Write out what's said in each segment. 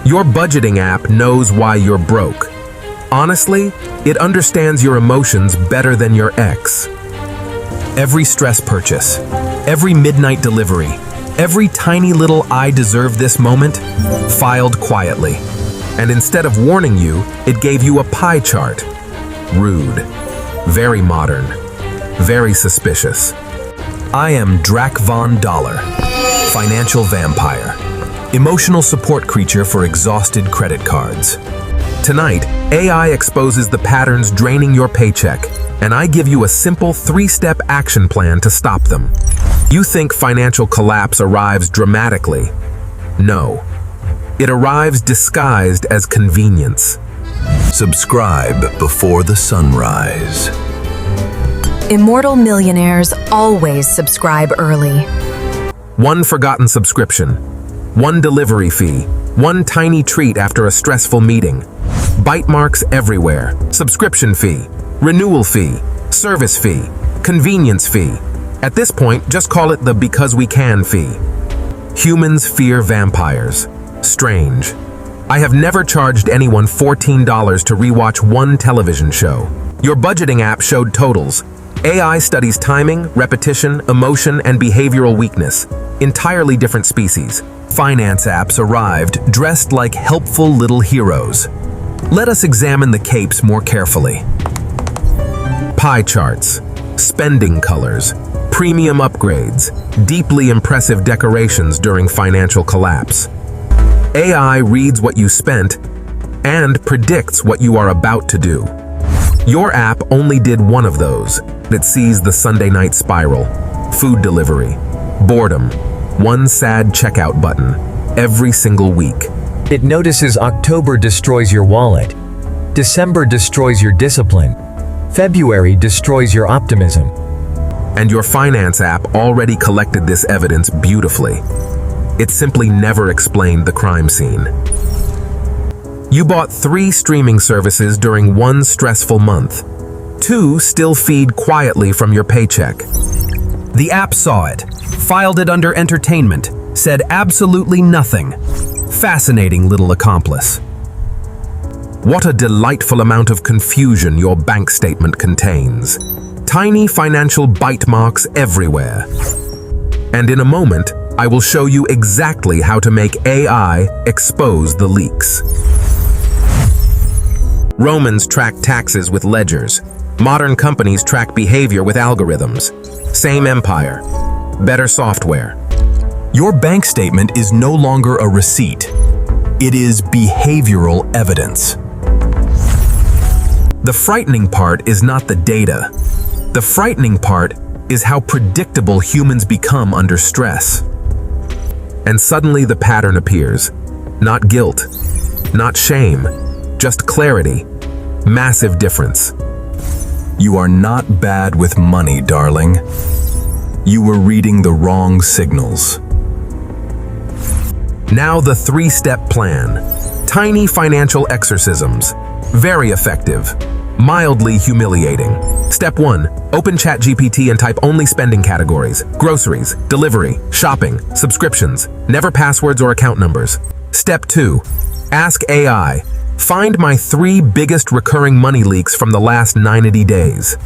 Your budgeting app knows why you're broke. Honestly, it understands your emotions better than your ex. Every stress purchase, every midnight delivery, every tiny little "I deserve this" moment, filed quietly. And instead of warning you, it gave you a pie chart. Rude. Very modern. Very suspicious. I am Drac Von Dollar, financial vampire, emotional support creature for exhausted credit cards. Tonight, AI exposes the patterns draining your paycheck, and I give you a simple 3-step action plan to stop them. You think financial collapse arrives dramatically. No. It arrives disguised as convenience. Subscribe before the sunrise. Immortal Millionaires always subscribe early. One forgotten subscription, one delivery fee, one tiny treat after a stressful meeting, bite marks everywhere, subscription fee, renewal fee, service fee, convenience fee. At this point, just call it the "because we can" fee. Humans fear vampires. Strange. I have never charged anyone $14 to rewatch one television show. Your budgeting app showed totals. AI studies timing, repetition, emotion, and behavioral weakness. Entirely different species. Finance apps arrived dressed like helpful little heroes. Let us examine the capes more carefully. Pie charts, spending colors, premium upgrades, deeply impressive decorations during financial collapse. AI reads what you spent and predicts what you are about to do. Your app only did one of those. It sees the Sunday night spiral, food delivery, boredom, one sad checkout button, every single week. It notices October destroys your wallet, December destroys your discipline, February destroys your optimism. And your finance app already collected this evidence beautifully. It simply never explained the crime scene. You bought 3 streaming services during one stressful month. 2 still feed quietly from your paycheck. The app saw it, filed it under entertainment, said absolutely nothing. Fascinating little accomplice. What a delightful amount of confusion your bank statement contains. Tiny financial bite marks everywhere. And in a moment, I will show you exactly how to make AI expose the leaks. Romans tracked taxes with ledgers. Modern companies track behavior with algorithms. Same empire, better software. Your bank statement is no longer a receipt. It is behavioral evidence. The frightening part is not the data. The frightening part is how predictable humans become under stress. And suddenly the pattern appears. Not guilt, not shame, just clarity. Massive difference. You are not bad with money, darling. You were reading the wrong signals. Now the 3-step plan. Tiny financial exorcisms. Very effective. Mildly humiliating. Step 1. Open ChatGPT and type only spending categories. Groceries, delivery, shopping, subscriptions. Never passwords or account numbers. Step 2. Ask AI. Find my 3 biggest recurring money leaks from the last 90 days.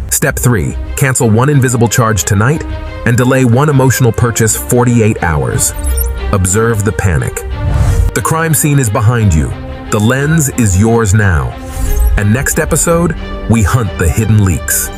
Step 3. Cancel 1 invisible charge tonight and delay 1 emotional purchase 48 hours. Observe the panic. The crime scene is behind you. The lens is yours now. And next episode, we hunt the hidden leaks.